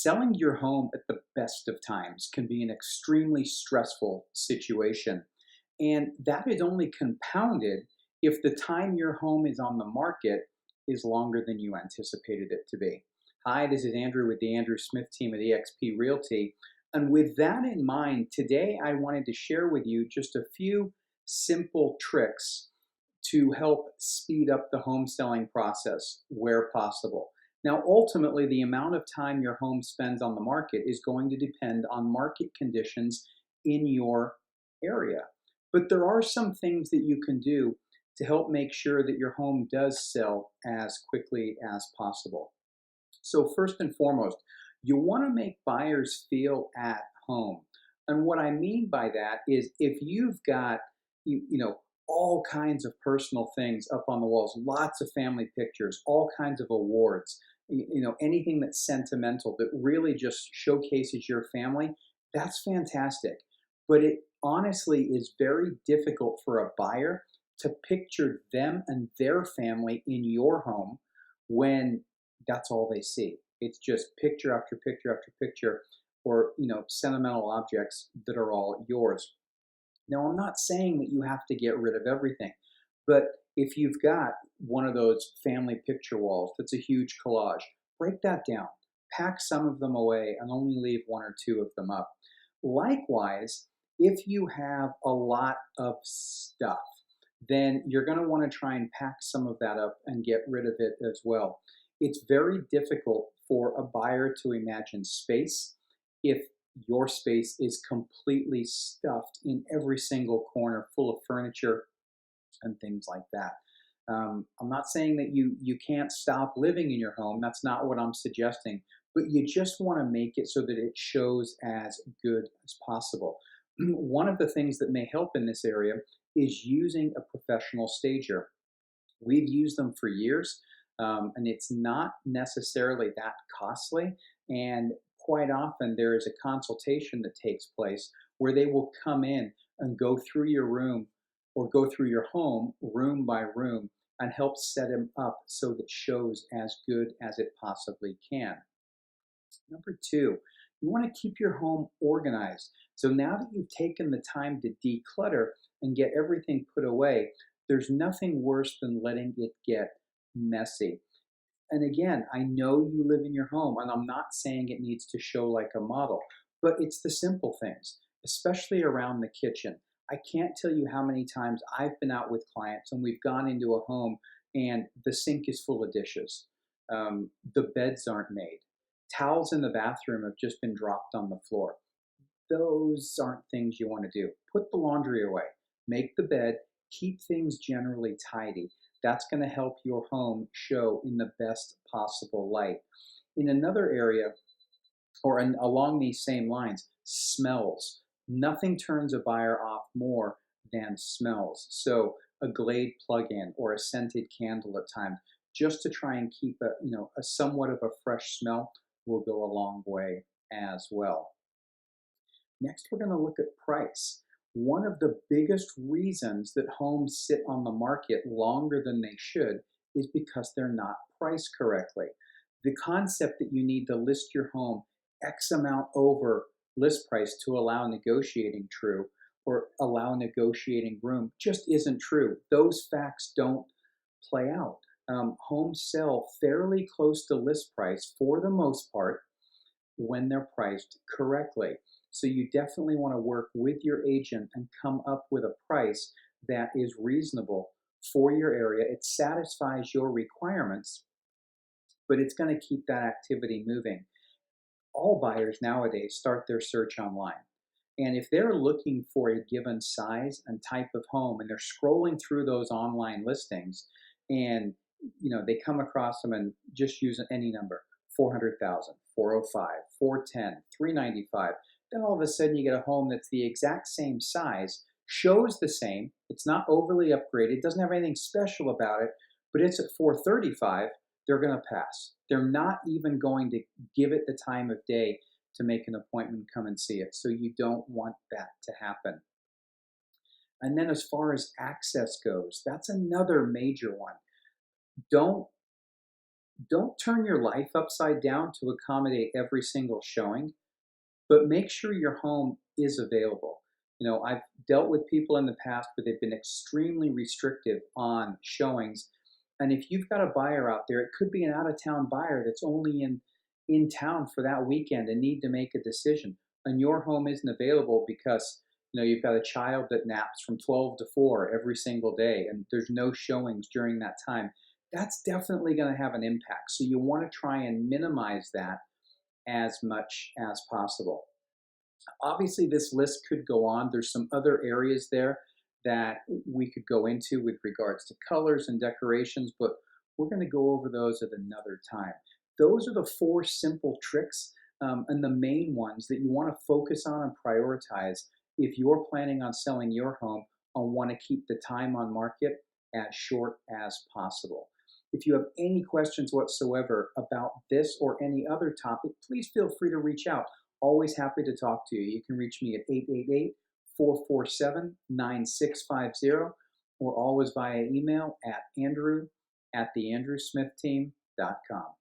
Selling your home at the best of times can be an extremely stressful situation. And that is only compounded if the time your home is on the market is longer than you anticipated it to be. Hi, this is Andrew with the Andrew Smith team at eXp Realty. And with that in mind, today I wanted to share with you just a few simple tricks to help speed up the home selling process where possible. Now, ultimately, the amount of time your home spends on the market is going to depend on market conditions in your area. But there are some things that you can do to help make sure that your home does sell as quickly as possible. So, first and foremost, you want to make buyers feel at home. And what I mean by that is if you've got, all kinds of personal things up on the walls, lots of family pictures, all kinds of awards, anything that's sentimental that really just showcases your family, that's fantastic. But it honestly is very difficult for a buyer to picture them and their family in your home when that's all they see. It's just picture after picture after picture, or sentimental objects that are all yours. Now, I'm not saying that you have to get rid of everything, but if you've got one of those family picture walls that's a huge collage, break that down. Pack some of them away and only leave one or two of them up. Likewise, if you have a lot of stuff, then you're going to want to try and pack some of that up and get rid of it as well. It's very difficult for a buyer to imagine space if your space is completely stuffed in every single corner, full of furniture and things like that. I'm not saying that you can't stop living in your home. That's not what I'm suggesting. But you just want to make it so that it shows as good as possible. One of the things that may help in this area is using a professional stager. We've used them for years, and it's not necessarily that costly. And quite often, there is a consultation that takes place where they will come in and go through your room or go through your home room by room and help set them up so that it shows as good as it possibly can. Number two, you want to keep your home organized. So now that you've taken the time to declutter and get everything put away, there's nothing worse than letting it get messy. And again, I know you live in your home, and I'm not saying it needs to show like a model, but it's the simple things, especially around the kitchen. I can't tell you how many times I've been out with clients and we've gone into a home and the sink is full of dishes. The beds aren't made. Towels in the bathroom have just been dropped on the floor. Those aren't things you want to do. Put the laundry away, make the bed, keep things generally tidy. That's going to help your home show in the best possible light. In another area, along these same lines, smells. Nothing turns a buyer off more than smells. So a Glade plug-in or a scented candle at times, just to try and keep a somewhat of a fresh smell, will go a long way as well. Next, we're going to look at price. One of the biggest reasons that homes sit on the market longer than they should is because they're not priced correctly. The concept that you need to list your home X amount over list price to allow negotiating true or allow negotiating room just isn't true. Those facts don't play out. Homes sell fairly close to list price for the most part when they're priced correctly. So you definitely want to work with your agent and come up with a price that is reasonable for your area. It satisfies your requirements, but it's going to keep that activity moving. All buyers nowadays start their search online. And if they're looking for a given size and type of home and they're scrolling through those online listings and they come across them and just use any number, 400,000, 405, 410, 395. Then all of a sudden you get a home that's the exact same size, shows the same, it's not overly upgraded, doesn't have anything special about it, but it's at 435, they're going to pass. They're not even going to give it the time of day to make an appointment, come and see it. So you don't want that to happen. And then as far as access goes, that's another major one. Don't Don't turn your life upside down to accommodate every single showing, but make sure your home is available. I've dealt with people in the past where they've been extremely restrictive on showings. And if you've got a buyer out there, it could be an out of town buyer that's only in town for that weekend and need to make a decision. And your home isn't available because you've got a child that naps from 12 to 4 every single day and there's no showings during that time. That's definitely going to have an impact. So you want to try and minimize that as much as possible. Obviously, this list could go on. There's some other areas there that we could go into with regards to colors and decorations, but we're going to go over those at another time. Those are the four simple tricks and the main ones that you want to focus on and prioritize if you're planning on selling your home and want to keep the time on market as short as possible. If you have any questions whatsoever about this or any other topic, please feel free to reach out. Always happy to talk to you. You can reach me at 888-447-9650 or always via email at andrew@theandrewsmithteam.com.